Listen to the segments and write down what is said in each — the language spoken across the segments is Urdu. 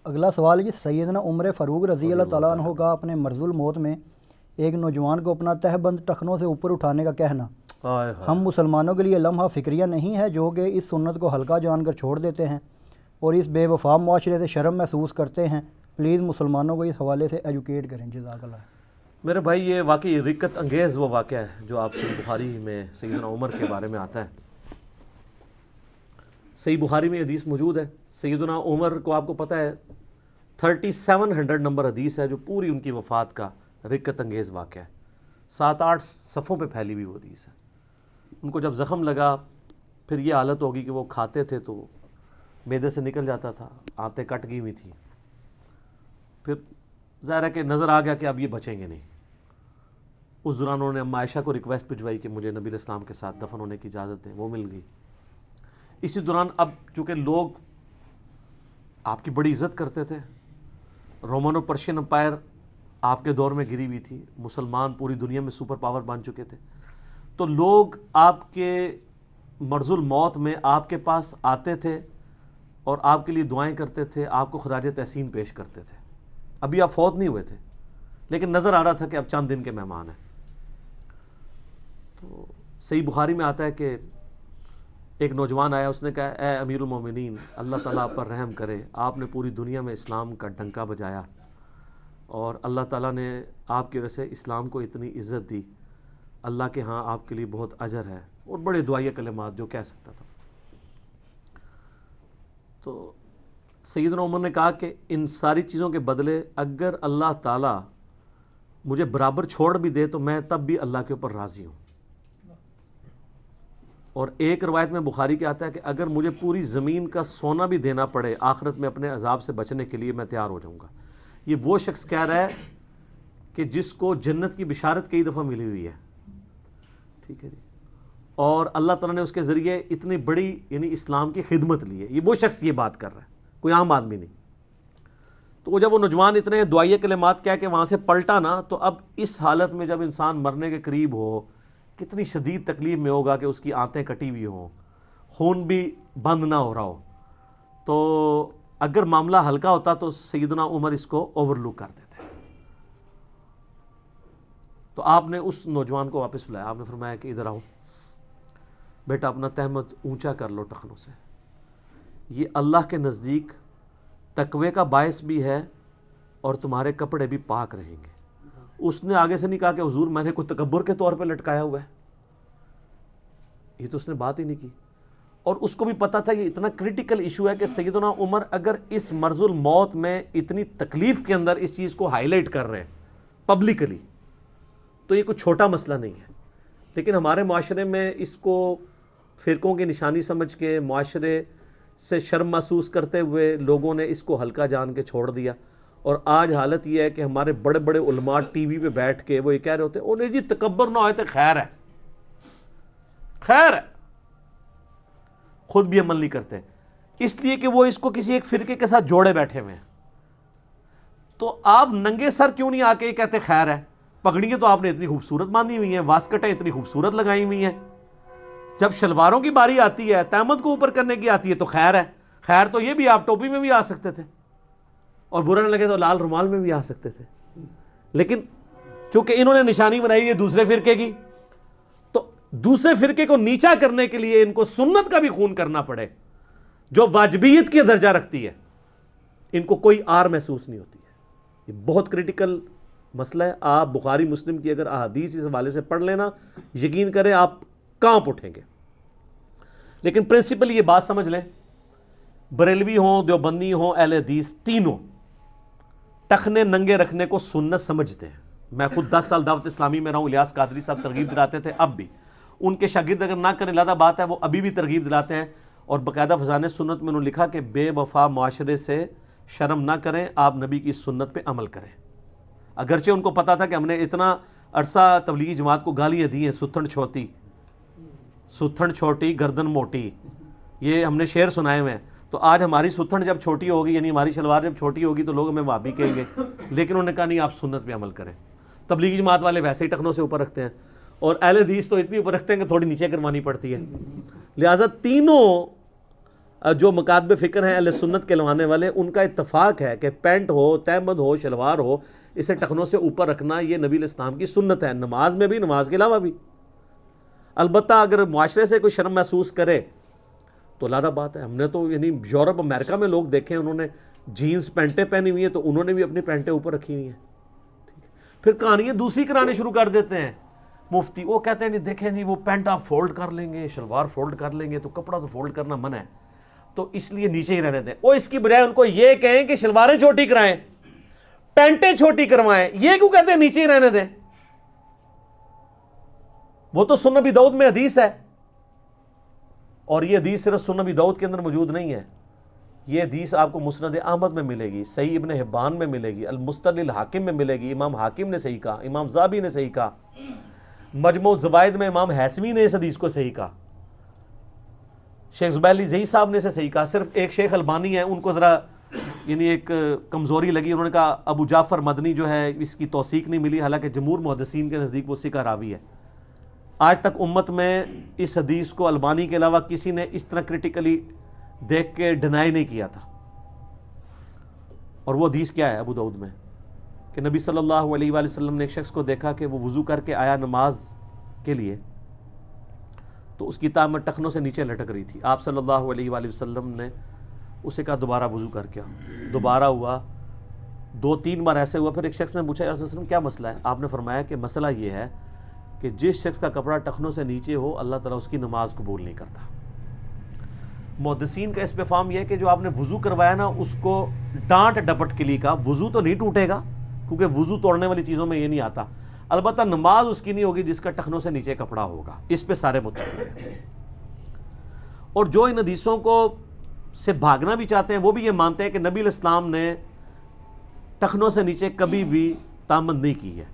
اگلا سوال یہ سیدنا عمر فاروق رضی اللہ تعالیٰ عنہ کا اپنے مرض الموت میں ایک نوجوان کو اپنا تہبند ٹخنوں سے اوپر اٹھانے کا کہنا ہم مسلمانوں کے لیے لمحہ فکریہ نہیں ہے جو کہ اس سنت کو ہلکا جان کر چھوڑ دیتے ہیں اور اس بے وفا معاشرے سے شرم محسوس کرتے ہیں؟ پلیز مسلمانوں کو اس حوالے سے ایجوکیٹ کریں، جزاک اللہ۔ میرے بھائی یہ واقعی رقت انگیز وہ واقعہ ہے جو آپ صحیح بخاری میں سیدنا عمر کے بارے میں آتا ہے۔ صحیح بخاری میں حدیث موجود ہے، سیدنا عمر کو آپ کو پتہ ہے 3700 نمبر حدیث ہے جو پوری ان کی وفات کا رقت انگیز واقعہ ہے، 7-8 صفوں پہ پھیلی ہوئی وہ حدیث ہے۔ ان کو جب زخم لگا پھر یہ حالت ہوگی کہ وہ کھاتے تھے تو معدے سے نکل جاتا تھا، آنتیں کٹ گئی ہوئی تھیں، پھر ظاہر ہے کہ نظر آ گیا کہ اب یہ بچیں گے نہیں۔ اس دوران انہوں نے اما عائشہ کو ریکویسٹ بھجوائی کہ مجھے نبی علیہ السلام کے ساتھ دفن ہونے کی اجازت دیں، وہ مل گئی۔ اسی دوران اب چونکہ لوگ آپ کی بڑی عزت کرتے تھے، رومن و پرشین امپائر آپ کے دور میں گری ہوئی تھی، مسلمان پوری دنیا میں سپر پاور بن چکے تھے، تو لوگ آپ کے مرض الموت میں آپ کے پاس آتے تھے اور آپ کے لیے دعائیں کرتے تھے، آپ کو خراج تحسین پیش کرتے تھے۔ ابھی آپ فوت نہیں ہوئے تھے لیکن نظر آ رہا تھا کہ اب چند دن کے مہمان ہیں۔ تو صحیح بخاری میں آتا ہے کہ ایک نوجوان آیا، اس نے کہا اے امیر المومنین، اللہ تعالیٰ آپ پر رحم کرے، آپ نے پوری دنیا میں اسلام کا ڈنکا بجایا اور اللہ تعالیٰ نے آپ کی وجہ سے اسلام کو اتنی عزت دی، اللہ کے ہاں آپ کے لیے بہت اجر ہے، اور بڑے دعائیہ کلمات جو کہہ سکتا تھا۔ تو سیدنا عمر نے کہا کہ ان ساری چیزوں کے بدلے اگر اللہ تعالیٰ مجھے برابر چھوڑ بھی دے تو میں تب بھی اللہ کے اوپر راضی ہوں۔ اور ایک روایت میں بخاری کے آتا ہے کہ اگر مجھے پوری زمین کا سونا بھی دینا پڑے آخرت میں اپنے عذاب سے بچنے کے لیے میں تیار ہو جاؤں گا۔ یہ وہ شخص کہہ رہا ہے کہ جس کو جنت کی بشارت کئی دفعہ ملی ہوئی ہے، ٹھیک ہے جی، اور اللہ تعالیٰ نے اس کے ذریعے اتنی بڑی یعنی اسلام کی خدمت لی ہے۔ یہ وہ شخص یہ بات کر رہا ہے، کوئی عام آدمی نہیں۔ تو جب وہ نوجوان اتنے دعائیہ کلمات کہہ کے وہاں سے پلٹا نا، تو اب اس حالت میں جب انسان مرنے کے قریب ہو، کتنی شدید تکلیف میں ہوگا کہ اس کی آنتیں کٹی ہوئی ہوں، خون بھی بند نہ ہو رہا ہو۔ تو اگر معاملہ ہلکا ہوتا تو سیدنا عمر اس کو اوور لک کر دیتے۔ تو آپ نے اس نوجوان کو واپس بلایا، آپ نے فرمایا کہ ادھر آؤ بیٹا، اپنا تہمت اونچا کر لو ٹخنوں سے، یہ اللہ کے نزدیک تقوی کا باعث بھی ہے اور تمہارے کپڑے بھی پاک رہیں گے۔ اس نے آگے سے نہیں کہا کہ حضور میں نے کوئی تکبر کے طور پہ لٹکایا ہوا ہے، یہ تو اس نے بات ہی نہیں کی۔ اور اس کو بھی پتا تھا یہ اتنا کریٹیکل ایشو ہے کہ سیدنا عمر اگر اس مرض الموت میں اتنی تکلیف کے اندر اس چیز کو ہائی لائٹ کر رہے ہیں پبلکلی تو یہ کوئی چھوٹا مسئلہ نہیں ہے۔ لیکن ہمارے معاشرے میں اس کو فرقوں کی نشانی سمجھ کے معاشرے سے شرم محسوس کرتے ہوئے لوگوں نے اس کو ہلکا جان کے چھوڑ دیا، اور آج حالت یہ ہے کہ ہمارے بڑے بڑے علماء ٹی وی پہ بیٹھ کے وہ یہ کہہ رہے ہوتے ہیں انہیں جی تکبر نہ ہوئے تو خیر ہے، خیر ہے، خود بھی عمل نہیں کرتے، اس لیے کہ وہ اس کو کسی ایک فرقے کے ساتھ جوڑے بیٹھے ہوئے ہیں۔ تو آپ ننگے سر کیوں نہیں آ کے کہتے خیر ہے؟ پگڑیاں تو آپ نے اتنی خوبصورت باندھی ہوئی ہیں، واسکٹیں اتنی خوبصورت لگائی ہوئی ہیں، جب شلواروں کی باری آتی ہے، تہمت کو اوپر کرنے کی آتی ہے تو خیر ہے۔ خیر تو یہ بھی آپ ٹوپی میں بھی آ سکتے تھے، اور برا نہ لگے تو لال رومال میں بھی آ سکتے تھے، لیکن چونکہ انہوں نے نشانی بنائی ہوئی ہے دوسرے فرقے کی، تو دوسرے فرقے کو نیچا کرنے کے لیے ان کو سنت کا بھی خون کرنا پڑے جو واجبیت کی درجہ رکھتی ہے، ان کو کوئی آر محسوس نہیں ہوتی ہے۔ یہ بہت کریٹیکل مسئلہ ہے۔ آپ بخاری مسلم کی اگر احادیث اس حوالے سے پڑھ لینا، یقین کریں آپ کانپ اٹھیں گے۔ لیکن پرنسپل یہ بات سمجھ لیں، بریلوی ہوں، دیوبندی ہوں، اہل حدیث، تینوں ٹخنے ننگے رکھنے کو سنت سمجھتے ہیں۔ میں خود 10 سال دعوت اسلامی میں رہا ہوں، الیاس قادری صاحب ترغیب دلاتے تھے، اب بھی ان کے شاگرد اگر نہ کریں علیحدہ بات ہے، وہ ابھی بھی ترغیب دلاتے ہیں، اور باقاعدہ فضان سنت میں انہوں نے لکھا کہ بے وفا معاشرے سے شرم نہ کریں، آپ نبی کی سنت پہ عمل کریں۔ اگرچہ ان کو پتا تھا کہ ہم نے اتنا عرصہ تبلیغی جماعت کو گالیاں دی ہیں، ستھن چھوٹی، ستھن چھوٹی گردن موٹی، یہ ہم نے شعر سنائے ہوئے ہیں، تو آج ہماری ستھن جب چھوٹی ہوگی، یعنی ہماری شلوار جب چھوٹی ہوگی تو لوگ ہمیں وہابی کہیں گے، لیکن انہوں نے کہا نہیں، آپ سنت پہ عمل کریں۔ تبلیغی جماعت والے ویسے ہی ٹخنوں سے اوپر رکھتے ہیں، اور اہل حدیث تو اتنی اوپر رکھتے ہیں کہ تھوڑی نیچے کروانی پڑتی ہے۔ لہٰذا تینوں جو مکاتب فکر ہیں اہل سنت کے لوانے والے، ان کا اتفاق ہے کہ پینٹ ہو، تہمد ہو، شلوار ہو، اسے ٹخنوں سے اوپر رکھنا یہ نبی علیہ السلام کی سنت ہے، نماز میں بھی، نماز کے علاوہ بھی۔ البتہ اگر معاشرے سے کوئی شرم محسوس کرے تو علیحدہ بات ہے۔ ہم نے تو یعنی یورپ امریکہ میں لوگ دیکھے، انہوں نے جینز پینٹیں پہنی ہوئی ہیں تو انہوں نے بھی اپنی پینٹیں اوپر رکھی ہوئی ہیں۔ پھر کہانیاں دوسری کرانے شروع کر دیتے ہیں مفتی، وہ کہتے ہیں نہیں دیکھیں نہیں، وہ پینٹ آپ فولڈ کر لیں گے، شلوار فولڈ کر لیں گے تو کپڑا تو فولڈ کرنا منع ہے، تو اس لیے نیچے ہی رہنے دیں۔ وہ اس کی بجائے ان کو یہ کہیں کہ شلواریں چھوٹی کرائیں، پینٹیں چھوٹی کروائیں، یہ کیوں کہتے ہیں نیچے ہی رہنے دیں؟ وہ تو سنن ابی داؤد میں حدیث ہے، اور یہ حدیث صرف سنن ابی داؤد کے اندر موجود نہیں ہے، یہ حدیث آپ کو مسند احمد میں ملے گی، صحیح ابن حبان میں ملے گی، المستدرک الحاکم میں ملے گی، امام حاکم نے صحیح کہا، امام ذہبی نے صحیح کہا، مجموع الزوائد میں امام حیثمی نے اس حدیث کو صحیح کہا، شیخ زبیر علی زئی صاحب نے اسے صحیح کہا، صرف ایک شیخ البانی ہے ان کو ذرا یعنی ایک کمزوری لگی، انہوں نے کہا ابو جعفر مدنی جو ہے اس کی توثیق نہیں ملی، حالانکہ جمہور محدثین کے نزدیک وہ ثقہ راوی ہے۔ آج تک امت میں اس حدیث کو البانی کے علاوہ کسی نے اس طرح کرٹیکلی دیکھ کے ڈینائی نہیں کیا تھا۔ اور وہ حدیث کیا ہے ابو داؤد میں کہ نبی صلی اللہ علیہ وآلہ وسلم نے ایک شخص کو دیکھا کہ وہ وضو کر کے آیا نماز کے لیے، تو اس کی تہمت ٹخنوں سے نیچے لٹک رہی تھی۔ آپ صلی اللہ علیہ وآلہ وسلم نے اسے کہا دوبارہ وضو کر کے آؤ، دوبارہ ہوا، 2-3 بار ایسے ہوا، پھر ایک شخص نے پوچھا یا رسول اللہ علیہ وسلم کیا مسئلہ ہے؟ آپ نے فرمایا کہ مسئلہ یہ ہے کہ جس شخص کا کپڑا ٹخنوں سے نیچے ہو اللہ تعالیٰ اس کی نماز قبول نہیں کرتا۔ محدثین کا اس پہ فہم یہ ہے کہ جو آپ نے وضو کروایا نا اس کو ڈانٹ ڈپٹ کے لیے کہا، وضو تو نہیں ٹوٹے گا کیونکہ وضو توڑنے والی چیزوں میں یہ نہیں آتا، البتہ نماز اس کی نہیں ہوگی جس کا ٹخنوں سے نیچے کپڑا ہوگا، اس پہ سارے متفق ہیں۔ اور جو ان حدیثوں کو سے بھاگنا بھی چاہتے ہیں وہ بھی یہ مانتے ہیں کہ نبی علیہ السلام نے ٹخنوں سے نیچے کبھی بھی تامن نہیں کی ہے۔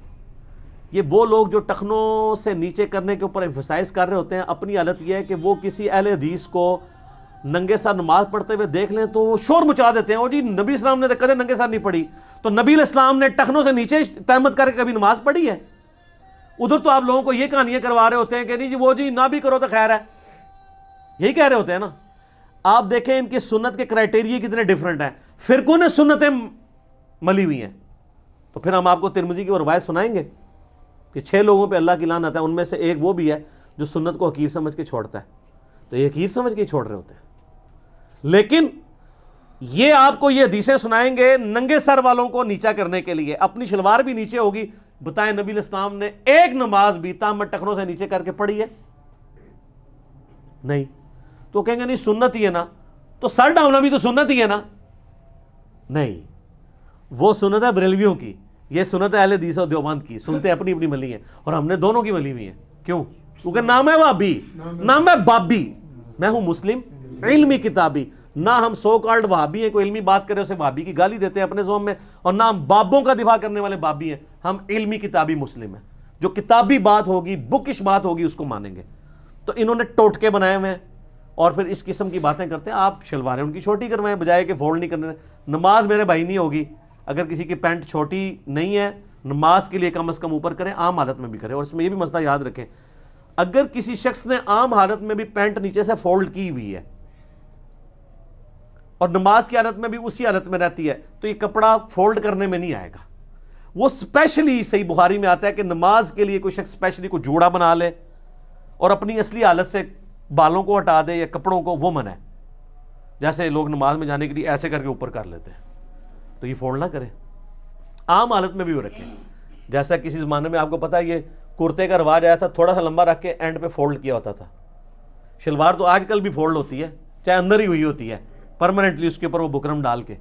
یہ وہ لوگ جو ٹخنوں سے نیچے کرنے کے اوپر ایمفسائز کر رہے ہوتے ہیں، اپنی حالت یہ ہے کہ وہ کسی اہل حدیث کو ننگے سر نماز پڑھتے ہوئے دیکھ لیں تو وہ شور مچا دیتے ہیں، اور جی نبی اسلام نے تو کدے ننگے سر نہیں پڑھی، تو نبی علیہ السلام نے ٹخنوں سے نیچے تہمت کر کے کبھی نماز پڑھی ہے؟ ادھر تو آپ لوگوں کو یہ کہانیاں کروا رہے ہوتے ہیں کہ نہیں جی وہ جی نہ بھی کرو تو خیر ہے، یہی کہہ رہے ہوتے ہیں نا۔ آپ دیکھیں ان کی سنت کے کرائٹیریا کتنے ڈیفرنٹ ہیں، فرقوں نے سنتیں ملی ہوئی ہیں۔ تو پھر ہم آپ کو ترمذی کی وہ روایت سنائیں گے کہ 6 لوگوں پہ اللہ کی لعنت ہے، ان میں سے ایک وہ بھی ہے جو سنت کو حقیر سمجھ کے چھوڑتا ہے، تو یہ حقیر سمجھ کے ہی چھوڑ رہے ہوتے ہیں۔ لیکن یہ آپ کو یہ حدیثیں سنائیں گے ننگے سر والوں کو نیچا کرنے کے لیے، اپنی شلوار بھی نیچے ہوگی۔ بتائیں نبی علیہ السلام نے ایک نماز بھی تامت ٹخنوں سے نیچے کر کے پڑھی ہے؟ نہیں۔ تو کہیں گے نہیں سنت ہی ہے نا، تو سر ڈھانپنا بھی تو سنت ہی ہے نا؟ نہیں، وہ سنت ہے بریلویوں کی، یہ سنت ہے اہل حدیث و دیوبند کی، سنتے اپنی اپنی ملی ہیں، اور ہم نے دونوں کی ملی ہوئی ہیں۔ کیوں؟ کیونکہ نام ہے وہابی، نام ہے بابی، میں ہوں مسلم علمی کتابی، نہ ہم سو کالڈ وہابی ہیں، کوئی علمی بات کرے اسے وہابی کی گالی دیتے ہیں اپنے زوم میں، اور نہ ہم بابوں کا دفاع کرنے والے بابی ہیں، ہم علمی کتابی مسلم ہیں، جو کتابی بات ہوگی بکش بات ہوگی اس کو مانیں گے۔ تو انہوں نے ٹوٹکے بنائے ہوئے ہیں اور پھر اس قسم کی باتیں کرتے ہیں۔ آپ شلواریں ان کی چھوٹی کروائیں بجائے کہ فولڈ نہیں کرنے۔ نماز میرے بھائی نہیں ہوگی اگر کسی کی پینٹ چھوٹی نہیں ہے، نماز کے لیے کم از کم اوپر کریں، عام حالت میں بھی کریں۔ اور اس میں یہ بھی مسئلہ یاد رکھیں، اگر کسی شخص نے عام حالت میں بھی پینٹ نیچے سے فولڈ کی ہوئی ہے اور نماز کی حالت میں بھی اسی حالت میں رہتی ہے تو یہ کپڑا فولڈ کرنے میں نہیں آئے گا۔ وہ سپیشلی صحیح بخاری میں آتا ہے کہ نماز کے لیے کوئی شخص سپیشلی کو جوڑا بنا لے اور اپنی اصلی حالت سے بالوں کو ہٹا دے یا کپڑوں کو، وہ منع ہے۔ جیسے لوگ نماز میں جانے کے لیے ایسے کر کے اوپر کر لیتے ہیں، تو یہ فولڈ نہ کریں، عام حالت میں بھی وہ رکھیں۔ جیسا کسی زمانے میں آپ کو پتا ہے یہ کرتے کا رواج آیا تھا، تھوڑا سا لمبا رکھ کے اینڈ پہ فولڈ کیا ہوتا تھا۔ شلوار تو آج کل بھی فولڈ ہوتی ہے، چاہے اندر ہی ہوئی ہوتی ہے پرماننٹلی، اس کے اوپر وہ بکرم ڈال کے۔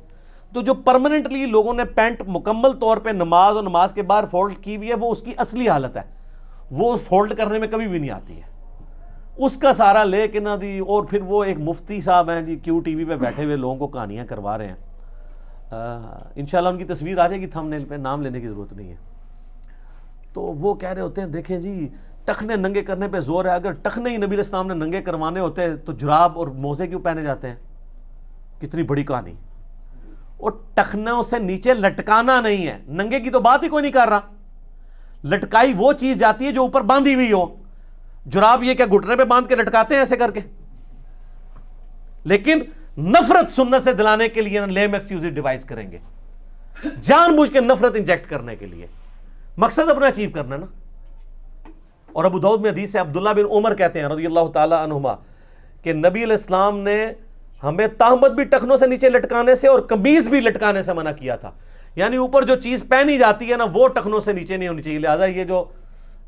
تو جو پرماننٹلی لوگوں نے پینٹ مکمل طور پہ نماز اور نماز کے باہر فولڈ کی ہوئی ہے، وہ اس کی اصلی حالت ہے، وہ فولڈ کرنے میں کبھی بھی نہیں آتی ہے۔ اس کا سارا لے کے نہ دی، اور پھر وہ ایک مفتی صاحب ہیں جی کیو ٹی وی پہ بیٹھے ہوئے لوگوں کو کہانیاں کروا رہے ہیں، انشاءاللہ ان کی تصویر آ جائے گی تھم نیل پہ، نام لینے کی ضرورت نہیں ہے۔ تو وہ کہہ رہے ہوتے ہیں دیکھیں جی ٹخنے ننگے کرنے پہ زور ہے، اگر ٹخنے ہی نبی علیہ السلام نے ننگے کروانے ہوتے تو جراب اور موزے کیوں پہنے جاتے ہیں؟ کتنی بڑی کہانی۔ اور ٹخنوں سے نیچے لٹکانا نہیں ہے، ننگے کی تو بات ہی کوئی نہیں کر رہا، لٹکائی وہ چیز جاتی ہے جو اوپر باندھی ہوئی ہو۔ جراب یہ کیا گھٹنے پہ باندھ کے لٹکاتے ہیں ایسے کر کے؟ لیکن نفرت سنت سے دلانے کے لیے لیم ایکسکیوز ڈیوائز کریں گے, جان بوجھ کے نفرت انجیکٹ کرنے کے لیے, مقصد اپنا اچیو کرنا نا. اور ابو داؤد میں حدیث ہے, عبداللہ بن عمر کہتے ہیں رضی اللہ تعالی عنہما کہ نبی علیہ السلام نے ہمیں تہمت بھی ٹخنوں سے نیچے لٹکانے سے اور قمیض بھی لٹکانے سے منع کیا تھا. یعنی اوپر جو چیز پہنی جاتی ہے نا وہ ٹخنوں سے نیچے نہیں ہونی چاہیے. لہٰذا یہ جو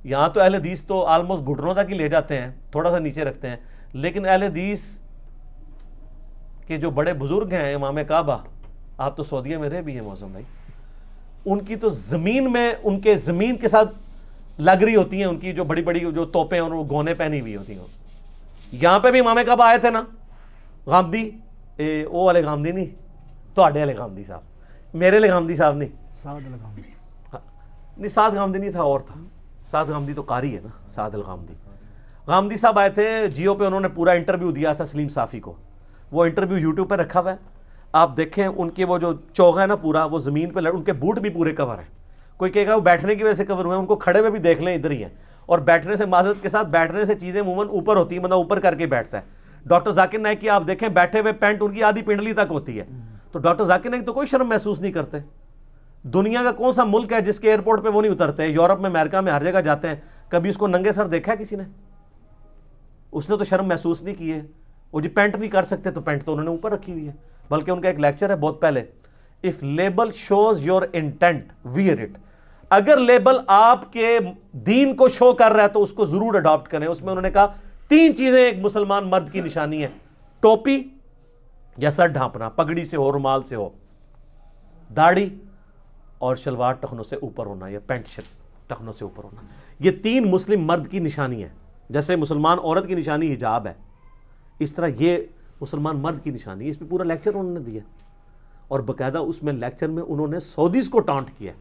یہاں تو اہل حدیث تو آلموسٹ گھٹنوں تک ہی لے جاتے ہیں, تھوڑا سا نیچے رکھتے ہیں, لیکن اہل حدیث کے جو بڑے بزرگ ہیں امام کعبہ, آپ تو سعودیہ میں رہے بھی ہیں موسم بھائی, ان کی تو زمین میں ان کے زمین کے ساتھ لگ رہی ہوتی ہیں, ان کی جو بڑی بڑی جو توپیں اور وہ گونے پہنی ہوئی ہوتی ہیں. یہاں پہ بھی امام کعبہ آئے تھے نا غامدی, وہ والے غامدی نہیں, تواڈے والے غامدی صاحب, میرے والے غامدی صاحب نہیں, سعد الغامدی نہیں سعد غامدی نہیں تھا, اور تھا سعد غامدی تو قاری ہے نا, سعد الغامدی. غامدی صاحب آئے تھے جیو پہ, انہوں نے پورا انٹرویو دیا تھا سلیم صافی کو, وہ انٹرویو یوٹیوب پہ رکھا ہوا ہے, آپ دیکھیں ان کے وہ جو چوغا ہے نا پورا, وہ زمین پہ ان کے بوٹ بھی پورے کور ہیں. کوئی کہے گا وہ بیٹھنے کی وجہ سے کور ہوئے ہیں, ان کو کھڑے ہوئے بھی دیکھ لیں ادھر ہی ہیں. اور بیٹھنے سے معذرت کے ساتھ بیٹھنے سے چیزیں عموماً اوپر ہوتی ہیں, بندہ اوپر کر کے بیٹھتا ہے. ڈاکٹر ذاکر نائک کی آپ دیکھیں بیٹھے ہوئے پینٹ ان کی آدھی پنڈلی تک ہوتی ہے, تو ڈاکٹر ذاکر نائک تو کوئی شرم محسوس نہیں کرتے. دنیا کا کون سا ملک ہے جس کے ایئرپورٹ پہ وہ نہیں اترتے؟ یورپ میں, امریکہ میں, ہر جگہ جاتے ہیں, کبھی اس کو ننگے سر دیکھا ہے کسی نے؟ اس نے تو شرم محسوس نہیں کی ہے. وہ جی پینٹ نہیں کر سکتے تو پینٹ تو انہوں نے اوپر رکھی ہوئی ہے. بلکہ ان کا ایک لیکچر ہے بہت پہلے, if label shows your intent wear it. اگر لیبل آپ کے دین کو شو کر رہا ہے تو اس کو ضرور اڈاپٹ کریں. اس میں انہوں نے کہا 3 چیزیں ایک مسلمان مرد کی نشانی ہے, ٹوپی یا سر ڈھانپنا, پگڑی سے ہو, رومال سے ہو, داڑھی, اور شلوار ٹخنوں سے اوپر ہونا یا پینٹ شرٹ ٹخنوں سے اوپر ہونا. یہ 3 مسلم مرد کی نشانی ہے. جیسے مسلمان عورت کی نشانی حجاب ہے, اس طرح یہ مسلمان مرد کی نشانی ہے. اس پہ پورا لیکچر انہوں نے دیا, اور باقاعدہ اس میں لیکچر میں انہوں نے سعودیز کو ٹانٹ کیا.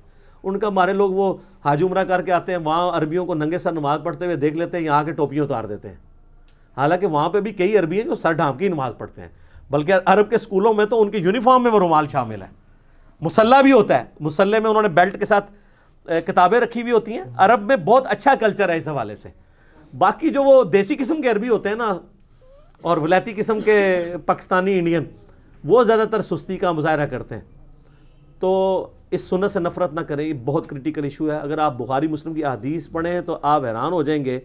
ان کا ہمارے لوگ وہ حج عمرہ کر کے آتے ہیں, وہاں عربیوں کو ننگے سر نماز پڑھتے ہوئے دیکھ لیتے ہیں, یہاں کے ٹوپیاں اتار دیتے ہیں. حالانکہ وہاں پہ بھی کئی عربی ہیں جو سر ڈھانپ کے ہی نماز پڑھتے ہیں, بلکہ عرب کے اسکولوں میں تو ان کے یونیفارم میں وہ رومال شامل ہے. مصلی بھی ہوتا ہے, مصلی میں انہوں نے بیلٹ کے ساتھ کتابیں رکھی ہوئی ہوتی ہیں. عرب میں بہت اچھا کلچر ہے اس حوالے سے. باقی جو وہ دیسی قسم کے عربی ہوتے ہیں نا, اور ولایتی قسم کے پاکستانی انڈین, وہ زیادہ تر سستی کا مظاہرہ کرتے ہیں. تو اس سنت سے نفرت نہ کریں, یہ بہت کریٹیکل ایشو ہے. اگر آپ بخاری مسلم کی احادیث پڑھیں تو آپ حیران ہو جائیں گے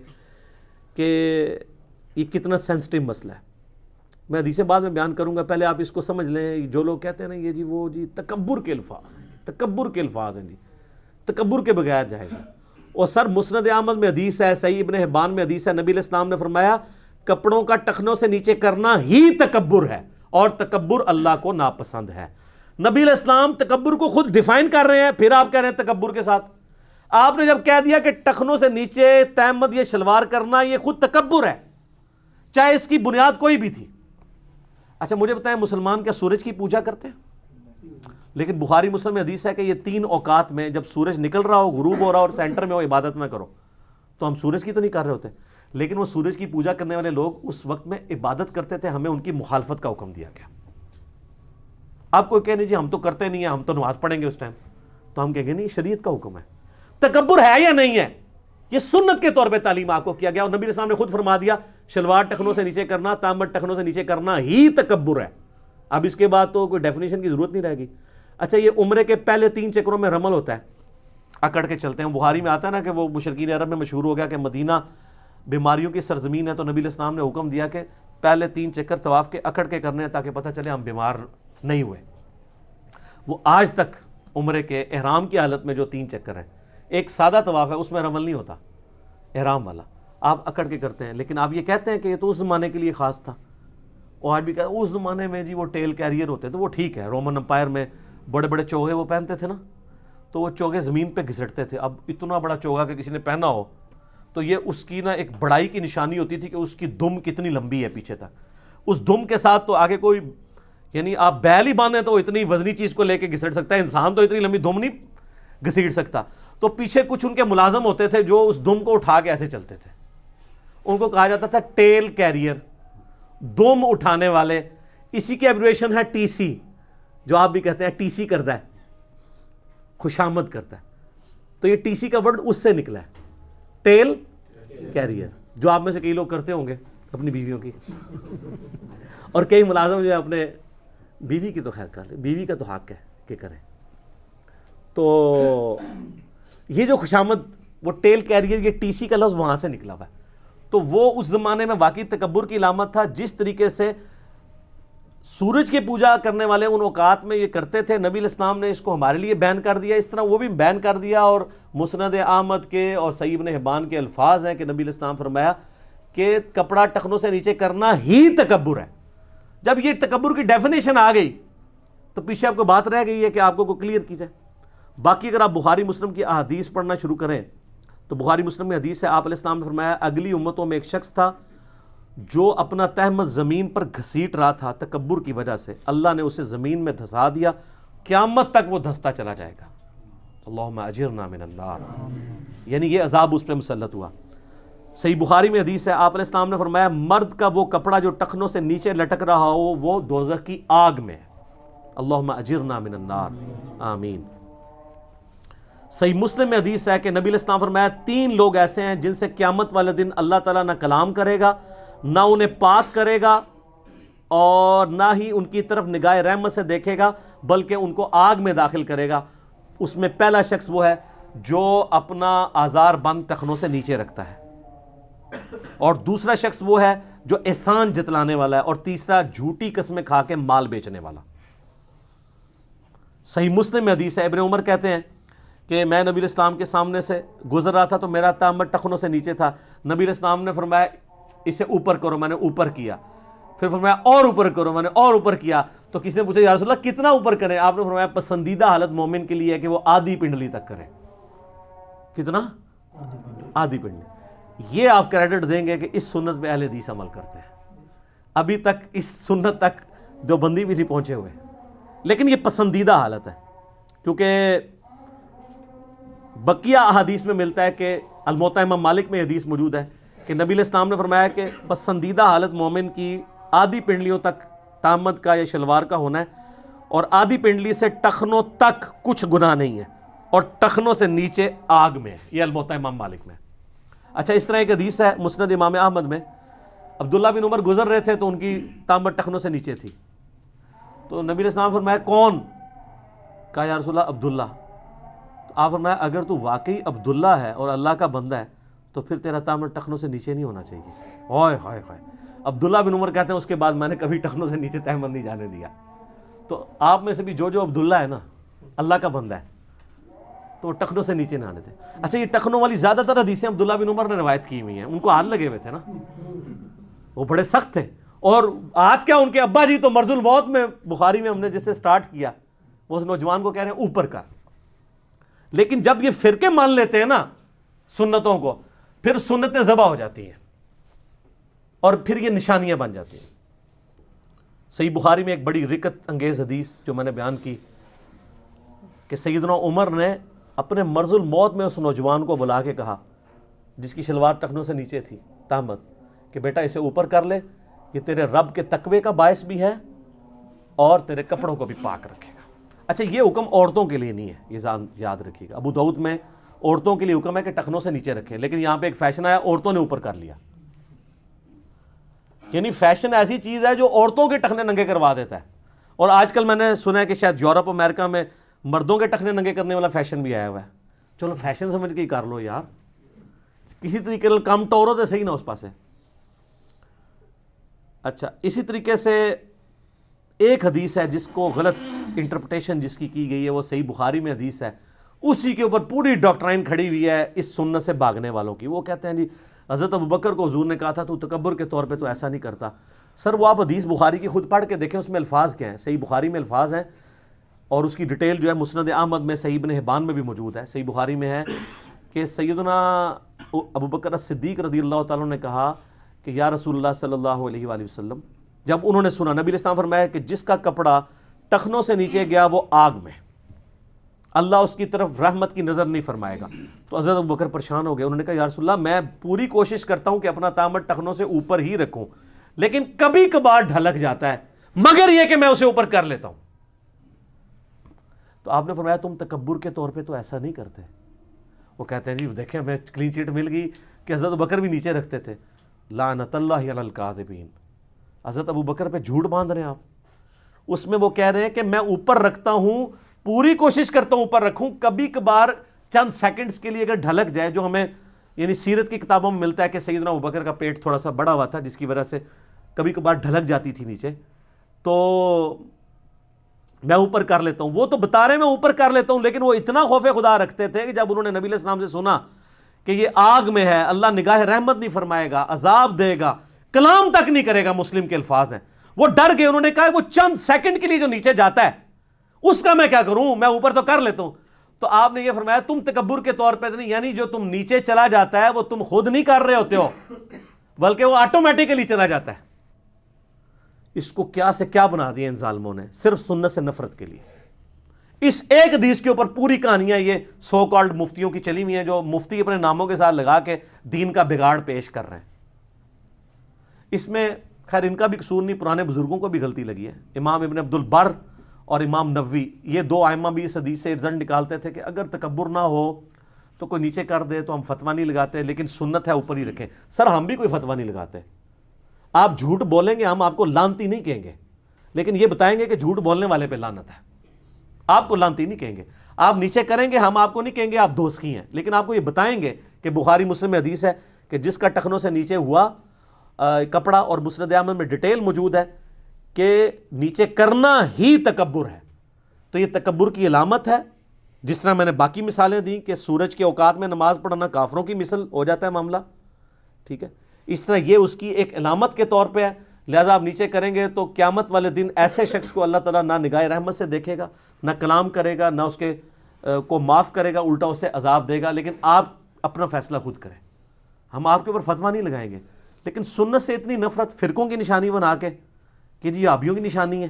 کہ یہ کتنا سینسٹیو مسئلہ ہے. میں حدیثیں بعد میں بیان کروں گا, پہلے آپ اس کو سمجھ لیں. جو لوگ کہتے ہیں نا یہ جی وہ جی تکبر کے الفاظ ہیں, تکبر کے الفاظ ہیں جی, تکبر کے بغیر جائز ہے. اور سر مسند احمد میں حدیث ہے, صحیح ابن حبان میں حدیث ہے, نبی علیہ السلام نے فرمایا کپڑوں کا ٹخنوں سے نیچے کرنا ہی تکبر ہے, اور تکبر اللہ کو ناپسند ہے. نبی علیہ السلام تکبر کو خود ڈیفائن کر رہے ہیں, پھر آپ کہہ رہے ہیں تکبر کے ساتھ. آپ نے جب کہہ دیا کہ ٹخنوں سے نیچے تہمت یہ شلوار کرنا یہ خود تکبر ہے, چاہے اس کی بنیاد کوئی بھی تھی. اچھا مجھے بتائیں, مسلمان کیا سورج کی پوجا کرتے ہیں؟ لیکن بخاری مسلم میں حدیث ہے کہ یہ 3 اوقات میں جب سورج نکل رہا ہو, غروب ہو رہا ہو اور سینٹر میں ہو, عبادت نہ کرو. تو ہم سورج کی تو نہیں کر رہے ہوتے, لیکن وہ سورج کی پوجا کرنے والے لوگ اس وقت میں عبادت کرتے تھے, ہمیں ان کی مخالفت کا حکم دیا گیا. آپ کو کہنے جی ہم تو کرتے نہیں ہیں, ہم تو نماز پڑھیں گے اس ٹائم, تو ہم کہیں گے نہیں شریعت کا حکم ہے. تکبر ہے یا نہیں ہے؟ یہ سنت کے طور پہ تعلیم آپ کو کیا گیا, اور نبی علیہ السلام نے خود فرما دیا شلوار ٹخنوں سے نیچے کرنا, تامت ٹخنوں سے نیچے کرنا ہی تکبر ہے. اب اس کے بعد تو کوئی ڈیفینیشن کی ضرورت نہیں رہے گی. اچھا یہ عمرے کے پہلے 3 چکروں میں رمل ہوتا ہے, اکڑ کے چلتے ہیں. بخاری میں آتا ہے نا کہ وہ مشرکین عرب میں مشہور ہو گیا کہ مدینہ بیماریوں کی سرزمین ہے, تو نبی علیہ السلام نے حکم دیا کہ پہلے 3 چکر طواف کے اکڑ کے کرنے ہیں تاکہ پتہ چلے ہم بیمار نہیں ہوئے. وہ آج تک عمرے کے احرام کی حالت میں جو 3 چکر ہیں, ایک سادہ طواف ہے اس میں رمل نہیں ہوتا, احرام والا آپ اکڑ کے کرتے ہیں. لیکن آپ یہ کہتے ہیں کہ یہ تو اس زمانے کے لیے خاص تھا, اور آج بھی کہتے ہیں اس زمانے میں جی وہ ٹیل کیریئر ہوتے تھے, وہ ٹھیک ہے, رومن امپائر میں بڑے بڑے چوغے وہ پہنتے تھے نا, تو وہ چوغے زمین پہ گھسٹتے تھے. اب اتنا بڑا چوغا کہ کسی نے پہنا ہو تو یہ اس کی نا ایک بڑائی کی نشانی ہوتی تھی کہ اس کی دم کتنی لمبی ہے پیچھے تک. اس دم کے ساتھ تو آگے کوئی, یعنی آپ بیل ہی باندھیں تو اتنی وزنی چیز کو لے کے گھسٹ سکتا ہے, انسان تو اتنی لمبی دم نہیں گھسیٹ سکتا. تو پیچھے کچھ ان کے ملازم ہوتے تھے جو اس دم کو اٹھا کے ایسے چلتے تھے, ان کو کہا جاتا تھا ٹیل کیریئر, دم اٹھانے والے. اسی کی ایبریویشن ہے ٹی سی, جو آپ بھی کہتے ہیں ٹی سی کرتا ہے, خوشامد کرتا ہے. تو یہ ٹی سی کا ورڈ اس سے نکلا ہے, ٹیل کیریئر, جو آپ میں سے کئی لوگ کرتے ہوں گے. اپنی بیویوں کی اور کئی ملازم جو ہے اپنے بیوی کی تو خیر کر لے، بیوی کا تو حق ہے کہ کریں. تو یہ جو خوشامد، وہ ٹیل کیریئر، یہ ٹی سی کا لفظ وہاں سے نکلا ہوا ہے. تو وہ اس زمانے میں واقعی تکبر کی علامت تھا. جس طریقے سے سورج کی پوجا کرنے والے ان اوقات میں یہ کرتے تھے، نبی علیہ السلام نے اس کو ہمارے لیے بین کر دیا، اس طرح وہ بھی بین کر دیا. اور مسند احمد کے اور صحیح ابن حبان کے الفاظ ہیں کہ نبی علیہ السلام فرمایا کہ کپڑا ٹخنوں سے نیچے کرنا ہی تکبر ہے. جب یہ تکبر کی ڈیفینیشن آ گئی تو پیچھے آپ کو بات رہ گئی ہے کہ آپ کو کلیئر کی جائے. باقی اگر آپ بخاری مسلم کی احادیث پڑھنا شروع کریں تو بخاری مسلم میں حدیث ہے، آپ علیہ السلام نے فرمایا اگلی امتوں میں ایک شخص تھا جو اپنا تہمت زمین پر گھسیٹ رہا تھا تکبر کی وجہ سے، اللہ نے اسے زمین میں دھسا دیا، قیامت تک وہ دھستا چلا جائے گا. اللہم اجرنا من النار. یعنی یہ عذاب اس پہ مسلط ہوا. صحیح بخاری میں حدیث ہے، آپ علیہ السلام نے فرمایا مرد کا وہ کپڑا جو ٹخنوں سے نیچے لٹک رہا ہو وہ دوزخ کی آگ میں ہے. اللہم اجرنا من النار. آمین. صحیح مسلم میں حدیث ہے کہ نبی علیہ السلام فرمایا 3 لوگ ایسے ہیں جن سے قیامت والے دن اللہ تعالیٰ نہ کلام کرے گا، نہ انہیں پاک کرے گا، اور نہ ہی ان کی طرف نگاہ رحمت سے دیکھے گا بلکہ ان کو آگ میں داخل کرے گا. اس میں پہلا شخص وہ ہے جو اپنا آزار بند ٹخنوں سے نیچے رکھتا ہے، اور دوسرا شخص وہ ہے جو احسان جتلانے والا ہے، اور تیسرا جھوٹی قسمیں کھا کے مال بیچنے والا. صحیح مسلم میں حدیث ہے، ابن عمر کہتے ہیں کہ میں نبی علیہ السلام کے سامنے سے گزر رہا تھا تو میرا تامت ٹخنوں سے نیچے تھا. نبی علیہ السلام نے فرمایا اسے اوپر کرو، میں نے اوپر کیا. پھر فرمایا اور اوپر کرو، میں نے اور اوپر کیا. تو کسی نے پوچھا یا رسول اللہ کتنا اوپر کریں؟ آپ نے فرمایا پسندیدہ حالت مومن کے لیے ہے کہ وہ آدھی پنڈلی تک کرے. کتنا؟ آدھی پنڈلی. یہ آپ کریڈٹ دیں گے کہ اس سنت پہ اہل حدیث عمل کرتے ہیں. ابھی تک اس سنت تک دیوبندی بھی نہیں پہنچے ہوئے، لیکن یہ پسندیدہ حالت ہے. کیونکہ بقیہ احادیث میں ملتا ہے کہ الموطا امام مالک میں حدیث موجود ہے کہ نبی علیہ السلام نے فرمایا کہ پسندیدہ حالت مومن کی آدھی پنڈلیوں تک تامت کا یا شلوار کا ہونا ہے، اور آدھی پنڈلی سے ٹخنوں تک کچھ گناہ نہیں ہے، اور ٹخنوں سے نیچے آگ میں. یہ الموطا امام مالک میں. اچھا، اس طرح ایک حدیث ہے مسند امام احمد میں، عبداللہ بن عمر گزر رہے تھے تو ان کی تامت ٹخنوں سے نیچے تھی. تو نبی علیہ السلام فرمایا کون؟ کہا یا رسول اللہ عبداللہ. تو آپ فرمایا اگر تو واقعی عبداللہ ہے اور اللہ کا بندہ ہے تو پھر تیرا تامت ٹخنوں سے نیچے نہیں ہونا چاہیے. ہائے ہائے ہائے. عبداللہ بن عمر کہتے ہیں اس کے بعد میں نے کبھی ٹخنوں سے نیچے تہمت نہیں جانے دیا. تو آپ میں سے بھی جو عبداللہ ہے نا، اللہ کا بندہ ہے، تو وہ ٹخنوں سے نیچے نہ آنے دیں. اچھا، یہ ٹخنوں والی زیادہ تر حدیثیں عبداللہ بن عمر نے روایت کی ہوئی ہیں. ان کو ہاتھ لگے ہوئے تھے نا، وہ بڑے سخت تھے. اور آج کیا ان کے ابا جی تو مرض الموت میں، بخاری میں ہم نے جس سے سٹارٹ کیا، وہ اس نوجوان کو کہہ رہے ہیں اوپر کر. لیکن جب یہ فرقے مان لیتے ہیں نا سنتوں کو، پھر سنتیں ذبح ہو جاتی ہیں اور پھر یہ نشانیاں بن جاتی ہیں. صحیح بخاری میں ایک بڑی رکت انگیز حدیث جو میں نے بیان کی کہ سیدنا عمر نے اپنے مرض الموت میں اس نوجوان کو بلا کے کہا جس کی شلوار ٹخنوں سے نیچے تھی تہمت، کہ بیٹا اسے اوپر کر لے، یہ تیرے رب کے تقوی کا باعث بھی ہے اور تیرے کپڑوں کو بھی پاک رکھے گا. اچھا، یہ حکم عورتوں کے لیے نہیں ہے، یہ یاد رکھیے گا. ابو داؤد میں عورتوں کے لیے حکم ہے کہ ٹخنوں سے نیچے رکھیں، لیکن یہاں پہ ایک فیشن آیا، عورتوں نے اوپر کر لیا. یعنی فیشن ایسی چیز ہے جو عورتوں کے ٹخنے ننگے کروا دیتا ہے. اور آج کل میں نے سنا ہے کہ شاید یورپ امریکہ میں مردوں کے ٹخنے ننگے کرنے والا فیشن بھی آیا ہوا ہے. چلو فیشن سمجھ کے ہی کر لو یار، کسی طریقے سے کم ٹورو تو صحیح نہ اس پاسے. اچھا، اسی طریقے سے ایک حدیث ہے جس کو غلط انٹرپریٹیشن جس کی گئی ہے، وہ صحیح بخاری میں حدیث ہے، اسی کے اوپر پوری ڈاکٹرائن کھڑی ہوئی ہے اس سنت سے بھاگنے والوں کی. وہ کہتے ہیں جی حضرت ابوبکر کو حضور نے کہا تھا تو تکبر کے طور پہ تو ایسا نہیں کرتا. سر وہ آپ حدیث بخاری کی خود پڑھ کے دیکھیں، اس میں الفاظ کیا ہیں. صحیح بخاری میں الفاظ ہیں اور اس کی ڈیٹیل جو ہے مسند احمد میں، صحیح ابن حبان میں بھی موجود ہے. صحیح بخاری میں ہے کہ سیدنا ابوبکر الصدیق رضی اللہ تعالیٰ نے کہا کہ یا رسول اللہ صلی اللہ علیہ وآلہ وسلم، جب انہوں نے سنا، نبی علیہ السلام فرمایا کہ جس کا کپڑا ٹخنوں سے نیچے گیا وہ آگ میں، اللہ اس کی طرف رحمت کی نظر نہیں فرمائے گا. تو حضرت ابوبکر پریشان ہو گئے. انہوں نے کہا یا رسول اللہ میں پوری کوشش کرتا ہوں کہ اپنا تامت ٹخنوں سے اوپر ہی رکھوں، لیکن کبھی کبھار ڈھلک جاتا ہے، مگر یہ کہ میں اسے اوپر کر لیتا ہوں. تو آپ نے فرمایا تم تکبر کے طور پہ تو ایسا نہیں کرتے. وہ کہتے ہیں جی دیکھیں ہمیں کلین چیٹ مل گئی کہ حضرت ابوبکر بھی نیچے رکھتے تھے. لعنت اللہ علی الکاذبین. حضرت ابو بکر پہ جھوٹ باندھ رہے ہیں آپ. اس میں وہ کہہ رہے ہیں کہ میں اوپر رکھتا ہوں, پوری کوشش کرتا ہوں اوپر رکھوں, کبھی کبھار چند سیکنڈز کے لیے اگر ڈھلک جائے, جو ہمیں یعنی سیرت کی کتابوں میں ملتا ہے کہ سیدنا ابو بکر کا پیٹ تھوڑا سا بڑا ہوا تھا جس کی وجہ سے کبھی کبھار ڈھلک جاتی تھی نیچے, تو میں اوپر کر لیتا ہوں. وہ تو بتا رہے ہیں میں اوپر کر لیتا ہوں, لیکن وہ اتنا خوف خدا رکھتے تھے کہ جب انہوں نے نبی علیہ السلام سے سنا کہ یہ آگ میں ہے, اللہ نگاہ رحمت نہیں فرمائے گا, عذاب دے گا, کلام تک نہیں کرے گا, مسلم کے الفاظ ہیں, وہ ڈر گئے. انہوں نے کہا وہ چند سیکنڈ کے لیے جو نیچے جاتا ہے اس کا میں کیا کروں, میں اوپر تو کر لیتا ہوں. تو آپ نے یہ فرمایا تم تکبر کے طور پہ نہیں, یعنی جو تم نیچے چلا جاتا ہے وہ تم خود نہیں کر رہے ہوتے ہو, بلکہ وہ آٹومیٹیکلی چلا جاتا ہے. اس کو کیا سے کیا بنا دیا ان ظالموں نے, صرف سنت سے نفرت کے لیے. اس ایک حدیث کے اوپر پوری کہانیاں یہ سو کالڈ مفتیوں کی چلی ہوئی ہیں, جو مفتی اپنے ناموں کے ساتھ لگا کے دین کا بگاڑ پیش کر رہے ہیں. اس میں خیر ان کا بھی قصور نہیں, پرانے بزرگوں کو بھی غلطی لگی ہے. امام ابن عبد البر اور امام نووی, یہ دو ائمہ بھی اس حدیث سے رزلٹ نکالتے تھے کہ اگر تکبر نہ ہو تو کوئی نیچے کر دے تو ہم فتویٰ نہیں لگاتے, لیکن سنت ہے اوپر ہی رکھیں. سر ہم بھی کوئی فتویٰ نہیں لگاتے, آپ جھوٹ بولیں گے ہم آپ کو لانتی نہیں کہیں گے, لیکن یہ بتائیں گے کہ جھوٹ بولنے والے پہ لعنت ہے, آپ کو لانتی نہیں کہیں گے. آپ نیچے کریں گے ہم آپ کو نہیں کہیں گے آپ دوزخی ہیں, لیکن آپ کو یہ بتائیں گے کہ بخاری مسلم میں حدیث ہے کہ جس کا ٹخنوں سے نیچے ہوا کپڑا, اور مسند احمد میں ڈیٹیل موجود ہے کہ نیچے کرنا ہی تکبر ہے. تو یہ تکبر کی علامت ہے. جس طرح میں نے باقی مثالیں دیں کہ سورج کے اوقات میں نماز پڑھنا کافروں کی مثل ہو جاتا ہے معاملہ, ٹھیک ہے, اس طرح یہ اس کی ایک علامت کے طور پہ ہے. لہذا آپ نیچے کریں گے تو قیامت والے دن ایسے شخص کو اللہ تعالیٰ نہ نگاہ رحمت سے دیکھے گا, نہ کلام کرے گا, نہ اس کے کو معاف کرے گا, الٹا اسے عذاب دے گا. لیکن آپ اپنا فیصلہ خود کریں, ہم آپ کے اوپر فتویٰ نہیں لگائیں گے. لیکن سنت سے اتنی نفرت فرقوں کی نشانی بنا کے کہ جی آبیوں کی نشانی ہے,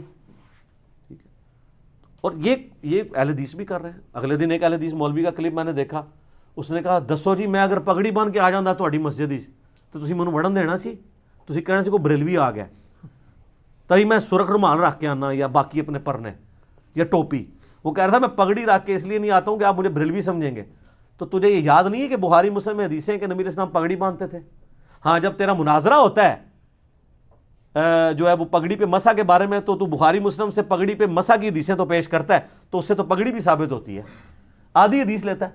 ٹھیک ہے. اور یہ اہل حدیث بھی کر رہے ہیں. اگلے دن ایک اہل حدیث مولوی کا کلپ میں نے دیکھا, اس نے کہا دسو جی میں اگر پگڑی باندھ کے آ جاؤں تھوڑی مسجد ہی تو تسی مینوں وڑن دینا سی, تسی کہنا سی کوئی بریلوی آ گیا تھی میں سرخ رومال رکھ کے آنا یا باقی اپنے پرنے یا ٹوپی. وہ کہہ رہا تھا میں پگڑی رکھ کے اس لیے نہیں آتا ہوں کہ آپ مجھے بریلوی سمجھیں گے. تو تجھے یہ یاد نہیں ہے کہ بخاری مسلم میں حدیثیں ہیں کہ نبی علیہ السلام پگڑی باندھتے تھے. ہاں جب تیرا مناظرہ ہوتا ہے جو ہے وہ پگڑی پہ مسح کے بارے میں, تو بخاری مسلم سے پگڑی پہ مسح کی حدیثیں تو پیش کرتا ہے, تو اس سے تو پگڑی بھی ثابت ہوتی ہے, آدھی حدیث لیتا ہے.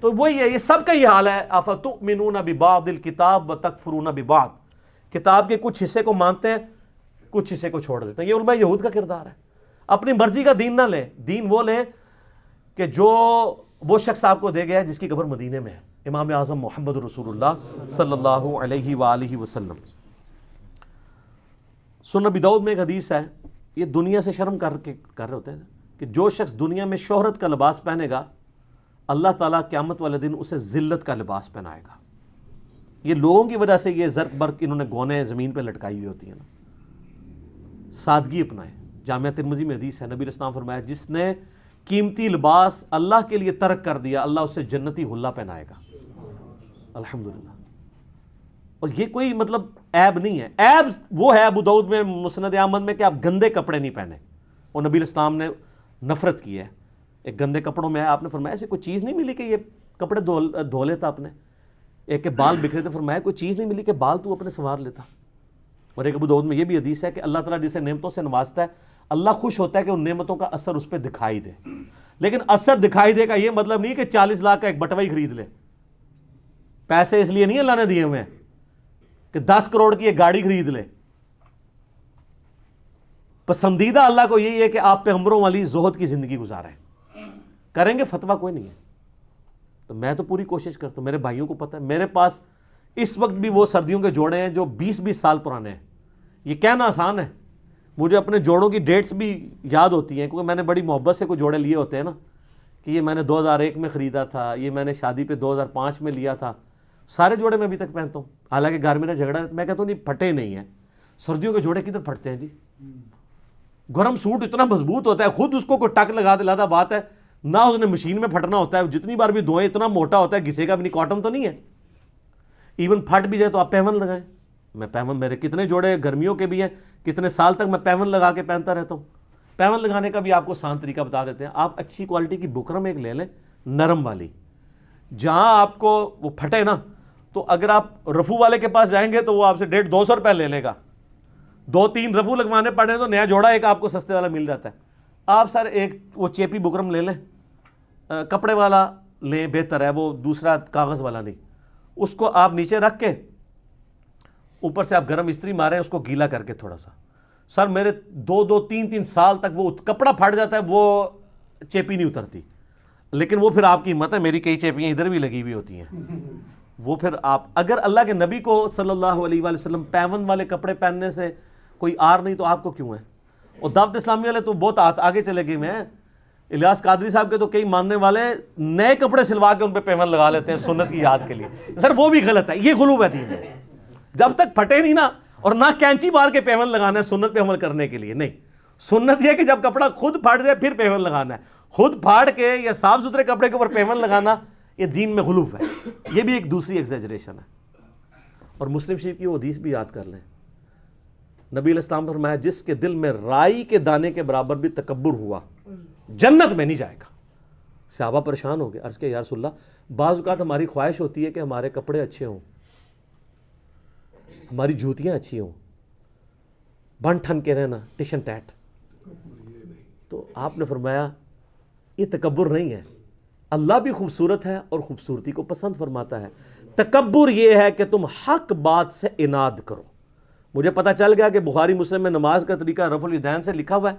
تو وہی ہے, یہ سب کا یہ حال ہے. افتؤمنون ببعض الکتاب وتکفرون ببعض, کتاب کے کچھ حصے کو مانتے ہیں, کچھ حصے کو چھوڑ دیتے ہیں. یہ علماء یہود کا کردار ہے. اپنی مرضی کا دین نہ لیں, دین وہ لیں کہ جو وہ شخص آپ کو دے گیا ہے جس کی قبر مدینے میں ہے, امام اعظم محمد رسول اللہ صلی اللہ علیہ وآلہ وسلم. سنن ابی داؤد میں ایک حدیث ہے, یہ دنیا سے شرم کر رہے ہوتے ہیں کہ جو شخص دنیا میں شہرت کا لباس پہنے گا اللہ تعالیٰ قیامت والے دن اسے ذلت کا لباس پہنائے گا. یہ لوگوں کی وجہ سے یہ زرق برق انہوں نے گونے زمین پہ لٹکائی ہوئی ہوتی ہیں نا. سادگی اپنائیں. جامعہ ترمذی میں حدیث ہے, نبی علیہ السلام فرمایا جس نے قیمتی لباس اللہ کے لیے ترک کر دیا اللہ اسے جنتی حلہ پہنائے گا. الحمدللہ. اور یہ کوئی مطلب عیب نہیں ہے. عیب وہ ہے ابو داؤد میں مسند احمد میں کہ آپ گندے کپڑے نہیں پہنے, اور نبی علیہ السلام نے نفرت کی ہے ایک گندے کپڑوں میں. آپ نے فرمایا ایسی کوئی چیز نہیں ملی کہ یہ کپڑے دھو لیتا آپ نے. ایک کے بال بکھرے تھے, فرمایا کوئی چیز نہیں ملی کہ بال تو اپنے سنوار لیتا. اور ایک ابو داؤد میں یہ بھی حدیث ہے کہ اللہ تعالیٰ جسے نعمتوں سے نوازتا ہے اللہ خوش ہوتا ہے کہ ان نعمتوں کا اثر اس پہ دکھائی دے. لیکن اثر دکھائی دے کا یہ مطلب نہیں کہ 40 لاکھ کا ایک بٹوا ہی خرید لے. پیسے اس لیے نہیں اللہ نے دیے ہوئے ہیں کہ 10 کروڑ کی ایک گاڑی خرید لے. پسندیدہ اللہ کو یہی ہے کہ آپ پیغمبروں والی زہد کی زندگی گزاریں. کریں گے فتویٰ کوئی نہیں ہے. تو میں تو پوری کوشش کرتا ہوں, میرے بھائیوں کو پتہ ہے میرے پاس اس وقت بھی وہ سردیوں کے جوڑے ہیں جو 20-20 سال پرانے ہیں. یہ کہنا آسان ہے, مجھے اپنے جوڑوں کی ڈیٹس بھی یاد ہوتی ہیں کیونکہ میں نے بڑی محبت سے کوئی جوڑے لیے ہوتے ہیں نا, کہ یہ میں نے 2001 میں خریدا تھا, یہ میں نے شادی پہ 2005 میں لیا تھا. سارے جوڑے میں ابھی تک پہنتا ہوں. حالانکہ گھر میرا جھگڑا ہے, میں کہتا ہوں نہیں پھٹے نہیں ہیں. سردیوں کے جوڑے کدھر پھٹتے ہیں جی. گرم سوٹ اتنا مضبوط ہوتا ہے, خود اس کو کوئی ٹک لگا دلاتا بات ہے, نہ اس نے مشین میں پھٹنا ہوتا ہے, جتنی بار بھی دھوئیں اتنا موٹا ہوتا ہے گھسے گا بھی نہیں, کاٹن تو نہیں ہے. ایون پھٹ بھی جائے تو آپ پیون لگائیں. میں پیون, میرے کتنے جوڑے گرمیوں کے بھی ہیں, کتنے سال تک میں پیون لگا کے پہنتا رہتا ہوں. پیون لگانے کا بھی آپ کو آسان طریقہ بتا دیتے ہیں. آپ اچھی کوالٹی کی بکرم ایک لے لیں, نرم والی, جہاں آپ کو وہ پھٹے نا تو اگر آپ رفو والے کے پاس جائیں گے تو وہ آپ سے 150-200 روپے لے لے گا. 2-3 رفو لگوانے پڑے تو نیا جوڑا ایک آپ کو سستے والا مل جاتا ہے. آپ سر ایک وہ چیپی بکرم لے لیں, کپڑے والا لیں, بہتر ہے وہ, دوسرا کاغذ والا نہیں. اس کو آپ نیچے رکھ کے اوپر سے آپ گرم استری ماریں, اس کو گیلا کر کے تھوڑا سا. سر میرے 2-3 سال تک وہ کپڑا پھٹ جاتا ہے, وہ چیپی نہیں اترتی. لیکن وہ پھر آپ کی ہمت ہے, میری کئی چیپیاں ادھر بھی لگی ہوئی ہوتی ہیں. وہ پھر آپ اگر اللہ کے نبی کو صلی اللہ علیہ وآلہ وسلم پیون والے کپڑے پہننے سے کوئی آر نہیں تو آپ کو کیوں ہے؟ اور دعوت اسلامی والے تو بہت آگے چلے گئے ہیں. الیاس قادری صاحب کے تو کئی ماننے والے نئے کپڑے سلوا کے ان پہ پیون لگا لیتے ہیں سنت کی یاد کے لیے. سر وہ بھی غلط ہے, یہ غلو ہے دین میں. جب تک پھٹے نہیں نا, اور نہ کینچی مار کے پیون لگانا ہے سنت پہ عمل کرنے کے لیے, نہیں. سنت یہ کہ جب کپڑا خود پھٹ جائے پھر پیون لگانا ہے. خود پھاڑ کے یا صاف ستھرے کپڑے کے اوپر پیون لگانا یہ دین میں غلوف ہے. یہ بھی ایک دوسری ایگزیجریشن ہے. اور مسلم شریف کی وہ حدیث بھی یاد کر لیں, نبی علیہ السلام فرمایا جس کے دل میں رائی کے دانے کے برابر بھی تکبر ہوا جنت میں نہیں جائے گا. صحابہ پریشان ہو گئے, عرض کہ یا رسول اللہ بعض اوقات ہماری خواہش ہوتی ہے کہ ہمارے کپڑے اچھے ہوں, ہماری جوتیاں اچھی ہوں, بن ٹھن کے رہنا ٹشن ٹیٹ. تو آپ نے فرمایا یہ تکبر نہیں ہے, اللہ بھی خوبصورت ہے اور خوبصورتی کو پسند فرماتا ہے. تکبر یہ ہے کہ تم حق بات سے اناد کرو. مجھے پتا چل گیا کہ بخاری مسلم میں نماز کا طریقہ رفع الیدین سے لکھا ہوا ہے,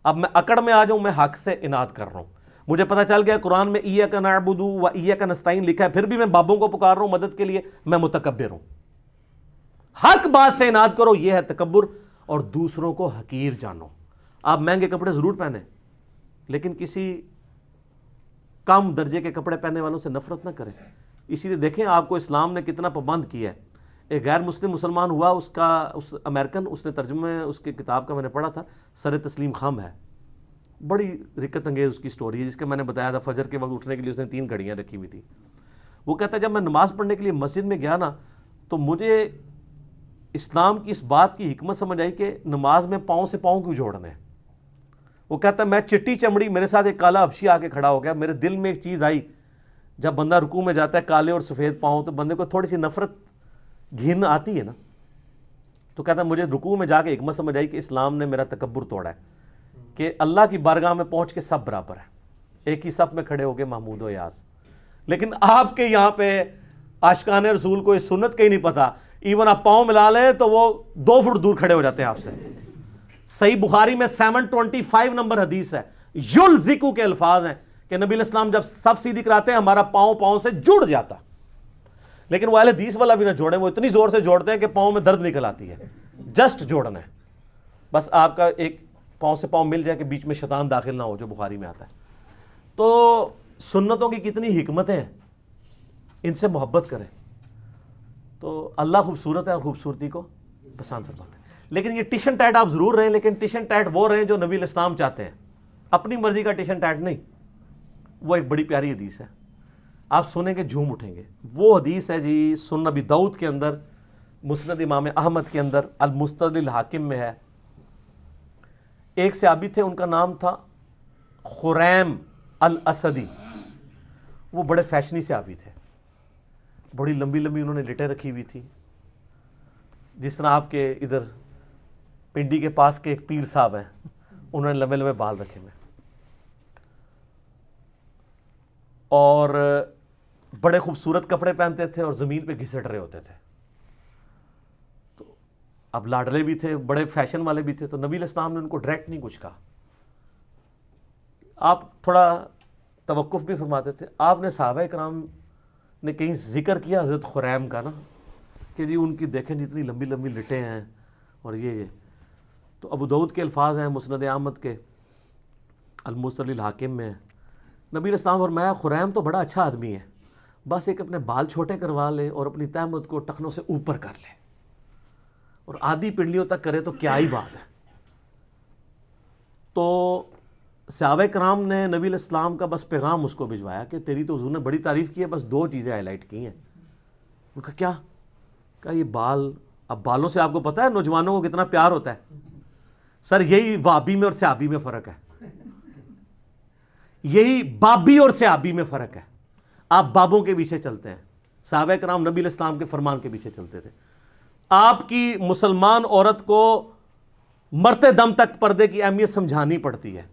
اب میں اکڑ میں آ جاؤں, میں حق سے اناد کر رہا ہوں. مجھے پتا چل گیا قرآن میں ایاک نعبد و ایاک نستعین لکھا ہے, پھر بھی میں بابوں کو پکار رہا ہوں مدد کے لیے, میں متکبر ہوں. حق بات سے اناد کرو, یہ ہے تکبر. اور دوسروں کو حقیر جانو. آپ مہنگے کپڑے ضرور پہنیں لیکن کسی کم درجے کے کپڑے پہننے والوں سے نفرت نہ کریں. اسی لیے دیکھیں آپ کو اسلام نے کتنا پابند کیا ہے. ایک غیر مسلم مسلمان ہوا, اس امریکن, اس نے ترجمہ اس کی کتاب کا میں نے پڑھا تھا, سر تسلیم خم ہے, بڑی رکت انگیز اس کی سٹوری ہے, جس کا میں نے بتایا تھا فجر کے وقت اٹھنے کے لیے اس نے 3 گھڑیاں رکھی ہوئی تھی. وہ کہتا ہے جب میں نماز پڑھنے کے لیے مسجد میں گیا نا تو مجھے اسلام کی اس بات کی حکمت سمجھ آئی کہ نماز میں پاؤں سے پاؤں کیوں جوڑنے ہیں. وہ کہتا ہے میں چٹی چمڑی, میرے ساتھ ایک کالا حبشی آ کے کھڑا ہو گیا, میرے دل میں ایک چیز آئی, جب بندہ رکوع میں جاتا ہے کالے اور سفید پاؤں تو بندے کو تھوڑی سی نفرت گھن آتی ہے نا. تو کہتا ہے مجھے رکوع میں جا کے حکمت سمجھ آئی کہ اسلام نے میرا تکبر توڑا ہے, کہ اللہ کی بارگاہ میں پہنچ کے سب برابر ہیں, ایک ہی صف میں کھڑے ہو گئے محمود و یاز. لیکن آپ کے یہاں پہ عاشقان رسول کو اس سنت کا ہی نہیں پتا, ایون آپ پاؤں ملا لیں تو وہ 2 فٹ دور کھڑے ہو جاتے ہیں آپ سے. صحیح بخاری میں 725 نمبر حدیث ہے, یلزقو کے الفاظ ہیں کہ نبی علیہ السلام جب صف سیدھی کراتے ہیں ہمارا پاؤں سے جڑ جاتا. لیکن وہ اہل حدیث والا بھی نہ جوڑیں, وہ اتنی زور سے جوڑتے ہیں کہ پاؤں میں درد نکل آتی ہے. جسٹ جوڑنا ہے بس, آپ کا ایک پاؤں سے پاؤں مل جائے کہ بیچ میں شیطان داخل نہ ہو, جو بخاری میں آتا ہے. تو سنتوں کی کتنی حکمتیں ہیں, ان سے محبت کریں. تو اللہ خوبصورت ہے اور خوبصورتی کو پسند فرماتا ہے. لیکن یہ ٹشن ٹیٹ آپ ضرور رہیں, لیکن ٹشن ٹیٹ وہ رہیں جو نبی علیہ السلام چاہتے ہیں, اپنی مرضی کا ٹشن ٹیٹ نہیں. وہ ایک بڑی پیاری حدیث ہے, آپ سنیں گے جھوم اٹھیں گے. وہ حدیث ہے جی سنن نبی داؤد کے اندر, مسند امام احمد کے اندر, المستدرک الحاکم میں ہے. ایک صحابی تھے, ان کا نام تھا خریم الاسدی. وہ بڑے فیشنی صحابی تھے, بڑی لمبی لمبی انہوں نے لٹیں رکھی ہوئی تھی, جس طرح آپ کے ادھر پنڈی کے پاس کے ایک پیر صاحب ہیں, انہوں نے لمبے لمبے بال رکھے ہوئے, اور بڑے خوبصورت کپڑے پہنتے تھے اور زمین پہ گھسٹ رہے ہوتے تھے. تو اب لاڈلے بھی تھے, بڑے فیشن والے بھی تھے. تو نبی علیہ السلام نے ان کو ڈائریکٹ نہیں کچھ کہا, آپ تھوڑا توقف بھی فرماتے تھے. آپ نے صحابہ کرام نے کہیں ذکر کیا حضرت خریم کا نا, کہ جی ان کی دیکھیں جتنی لمبی لمبی لٹیں ہیں اور یہ. تو ابو داؤد کے الفاظ ہیں مسند احمد کے, المستدرک الحاکم میں. نبی علیہ السلام فرمایا خریم تو بڑا اچھا آدمی ہے, بس ایک اپنے بال چھوٹے کروا لے اور اپنی تہمت کو ٹخنوں سے اوپر کر لے اور آدھی پنڈلیوں تک کرے تو کیا ہی بات ہے. تو صحابہ کرام نے نبی علیہ السلام کا بس پیغام اس کو بھجوایا کہ تیری تو حضور نے بڑی تعریف کی ہے, بس 2 چیزیں ہائی لائٹ کی ہیں. ان کا کیا کہا, یہ بال. اب بالوں سے آپ کو پتا ہے نوجوانوں کو کتنا پیار ہوتا ہے. سر یہی وابی میں اور صحابی میں فرق ہے, یہی بابی اور صحابی میں فرق ہے. آپ بابوں کے پیچھے چلتے ہیں, صحابہ کرام نبی علیہ السلام کے فرمان کے پیچھے چلتے تھے. آپ کی مسلمان عورت کو مرتے دم تک پردے کی اہمیت سمجھانی پڑتی ہے.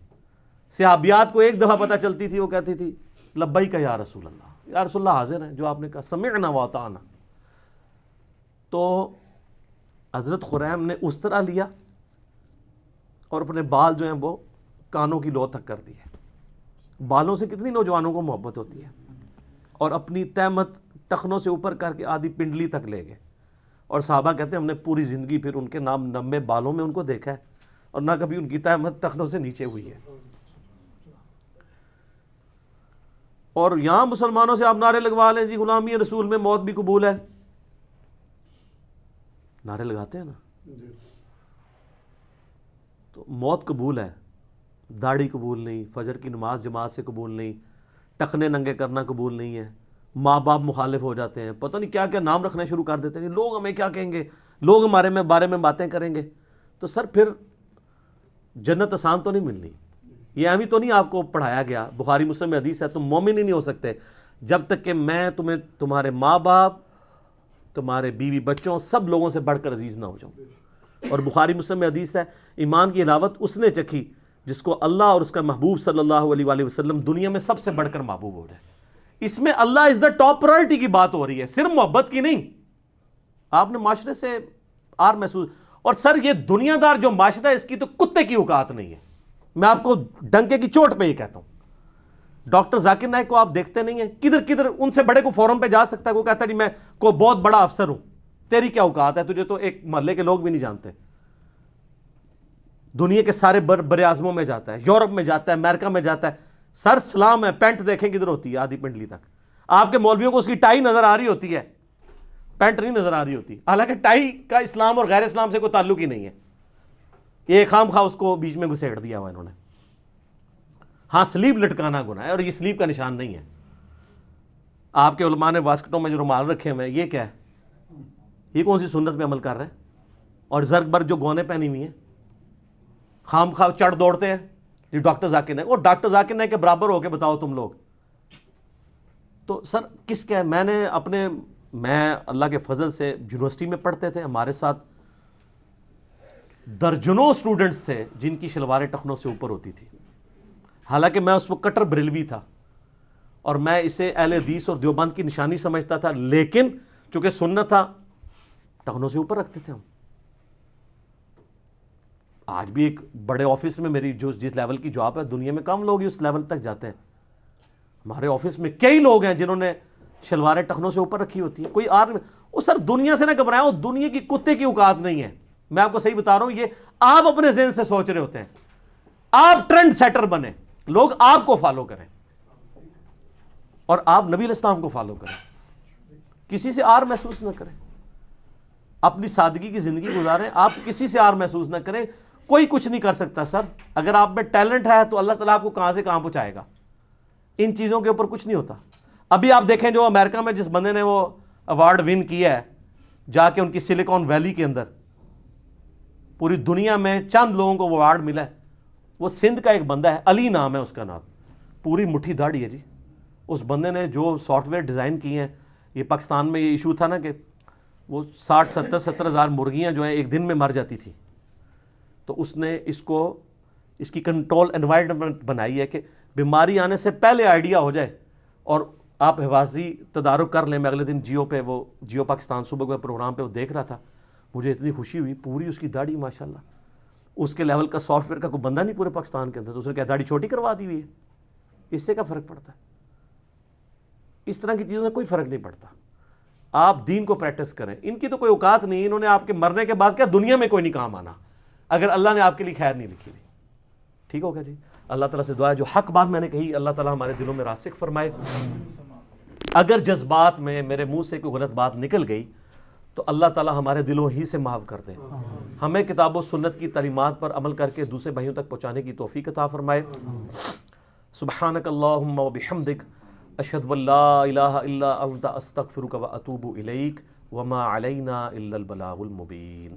صحابیات کو ایک دفعہ پتہ چلتی تھی, وہ کہتی تھی لبیک یا رسول اللہ, یا رسول اللہ حاضر ہیں جو آپ نے کہا, سمعنا واطعنا. تو حضرت خریم نے اس طرح لیا اور اپنے بال جو ہیں وہ کانوں کی لو تک کر دیے. بالوں سے کتنی نوجوانوں کو محبت ہوتی ہے, اور اپنی تہمت ٹخنوں سے اوپر کر کے آدھی پنڈلی تک لے گئے. اور صحابہ کہتے ہیں ہم نے پوری زندگی پھر ان کے نام نمے بالوں میں ان کو دیکھا ہے, اور نہ کبھی ان کی تہمت ٹخنوں سے نیچے ہوئی ہے. اور یہاں مسلمانوں سے آپ نعرے لگوا لیں جی غلامی رسول میں موت بھی قبول ہے, نعرے لگاتے ہیں نا, تو موت قبول ہے, داڑھی قبول نہیں, فجر کی نماز جماعت سے قبول نہیں, ٹخنے ننگے کرنا قبول نہیں ہے, ماں باپ مخالف ہو جاتے ہیں, پتہ نہیں کیا کیا نام رکھنا شروع کر دیتے ہیں, لوگ ہمیں کیا کہیں گے, لوگ ہمارے بارے میں باتیں کریں گے. تو سر پھر جنت آسان تو نہیں ملنی. یہ ابھی تو نہیں آپ کو پڑھایا گیا, بخاری مسلم میں حدیث ہے, تم مومن ہی نہیں ہو سکتے جب تک کہ میں تمہیں تمہارے ماں باپ, تمہارے بیوی بچوں, سب لوگوں سے بڑھ کر عزیز نہ ہو جاؤں. اور بخاری مسلم میں حدیث ہے ایمان کی حلاوت اس نے چکھی جس کو اللہ اور اس کا محبوب صلی اللہ علیہ وآلہ وسلم دنیا میں سب سے بڑھ کر محبوب ہو جائے. اس میں اللہ از دا ٹاپ پرائرٹی کی بات ہو رہی ہے, صرف محبت کی نہیں. آپ نے معاشرے سے آر محسوس, اور سر یہ دنیا دار جو معاشرہ ہے اس کی تو کتے کی اوقات نہیں ہے. میں آپ کو ڈنکے کی چوٹ پہ یہ کہتا ہوں. ڈاکٹر ذاکر نائک کو آپ دیکھتے نہیں ہیں, کدھر کدھر ان سے بڑے کو فورم پہ جا سکتا ہے, وہ کہتا ہے جی میں کوئی بہت بڑا افسر ہوں, تیری کیا اوقات ہے, تجھے تو ایک محلے کے لوگ بھی نہیں جانتے. دنیا کے سارے بر اعظموں میں جاتا ہے, یورپ میں جاتا ہے, امریکہ میں جاتا ہے, سر سلام ہے, پینٹ دیکھیں کدھر ہوتی ہے آدھی پنڈلی تک. آپ کے مولویوں کو اس کی ٹائی نظر آ رہی ہوتی ہے, پینٹ نہیں نظر آ رہی ہوتی. حالانکہ ٹائی کا اسلام اور غیر اسلام سے کوئی تعلق ہی نہیں ہے, یہ خام خواہ اس کو بیچ میں گھسیٹ دیا ہوا انہوں نے. ہاں سلیب لٹکانا گناہ ہے, اور یہ سلیب کا نشان نہیں ہے. آپ کے علماء نے واسکٹوں میں جو رومال رکھے ہوئے ہیں, یہ کیا ہے, یہ کون سی سنت پہ عمل کر رہے ہیں؟ اور زرگ برگ جو گونے پہنی ہوئی ہیں, خام خواہ چڑھ دوڑتے ہیں یہ ڈاکٹر ذاکر نائک, اور ڈاکٹر ذاکر نائک کے برابر ہو کے بتاؤ تم لوگ. تو سر کس کیا ہے, میں اللہ کے فضل سے یونیورسٹی میں پڑھتے تھے, ہمارے ساتھ درجنوں اسٹوڈنٹس تھے جن کی شلواریں ٹخنوں سے اوپر ہوتی تھی. حالانکہ میں اس وقت کٹر بریلوی تھا, اور میں اسے اہل حدیث اور دیوبند کی نشانی سمجھتا تھا, لیکن چونکہ سنت تھا ٹخنوں سے اوپر رکھتے تھے ہم. آج بھی ایک بڑے آفس میں میری جس لیول کی جاب ہے, دنیا میں کم لوگ ہی اس لیول تک جاتے ہیں. ہمارے آفس میں کئی لوگ ہیں جنہوں نے شلواریں ٹخنوں سے اوپر رکھی ہوتی ہیں. کوئی وہ سر دنیا سے نہ گھبرائیں, وہ دنیا کی کتے کی اوقات نہیں ہے. میں آپ کو صحیح بتا رہا ہوں, یہ آپ اپنے ذہن سے سوچ رہے ہوتے ہیں. آپ ٹرینڈ سیٹر بنے, لوگ آپ کو فالو کریں, اور آپ نبی علیہ السلام کو فالو کریں, کسی سے آر محسوس نہ کریں, اپنی سادگی کی زندگی گزاریں, آپ کسی سے آر محسوس نہ کریں. کوئی کچھ نہیں کر سکتا سر. اگر آپ میں ٹیلنٹ ہے تو اللہ تعالیٰ آپ کو کہاں سے کہاں پہنچائے گا. ان چیزوں کے اوپر کچھ نہیں ہوتا. ابھی آپ دیکھیں جو امریکہ میں جس بندے نے وہ ایوارڈ ون کیا ہے, جا کے ان کی سلیکون ویلی کے اندر, پوری دنیا میں چند لوگوں کو وہ ایوارڈ ملا ہے. وہ سندھ کا ایک بندہ ہے, علی نام ہے اس کا نام, پوری مٹھی داڑھی ہے جی. اس بندے نے جو سافٹ ویئر ڈیزائن کی ہیں, یہ پاکستان میں یہ ایشو تھا نا کہ وہ 60-70 ہزار مرغیاں جو ہیں ایک دن میں مر جاتی تھی, تو اس نے اس کی کنٹرول انوائرمنٹ بنائی ہے کہ بیماری آنے سے پہلے آئیڈیا ہو جائے اور آپ حفاظتی تدارک کر لیں. میں اگلے دن جیو پہ, وہ جیو پاکستان صبح کے پروگرام پہ وہ دیکھ رہا تھا, مجھے اتنی خوشی ہوئی. پوری اس کی داڑھی ماشاءاللہ, اس کے لیول کا سافٹ ویئر کا کوئی بندہ نہیں پورے پاکستان کے اندر. تو اس نے کیا داڑھی چھوٹی کروا دی ہوئی ہے, اس سے کیا فرق پڑتا ہے؟ اس طرح کی چیزوں سے کوئی فرق نہیں پڑتا. آپ دین کو پریکٹس کریں. ان کی تو کوئی اوقات نہیں, انہوں نے آپ کے مرنے کے بعد کیا دنیا میں کوئی نہیں کام آنا اگر اللہ نے آپ کے لیے خیر نہیں لکھی ہوئی. ٹھیک ہوگا جی. اللہ تعالیٰ سے دعا ہے جو حق بات میں نے کہی اللہ تعالیٰ ہمارے دلوں میں راسخ فرمائے. اگر جذبات میں میرے منہ سے کوئی غلط بات نکل گئی تو اللہ تعالیٰ ہمارے دلوں ہی سے معاف کر دیں. ہمیں کتاب و سنت کی تعلیمات پر عمل کر کے دوسرے بھائیوں تک پہنچانے کی توفیق عطا فرمائے. سبحانک اللہم و بحمدک, اشہد ان لا الہ الا انت, استغفرک و اتوب الیک, وما علینا الا البلاغ المبین.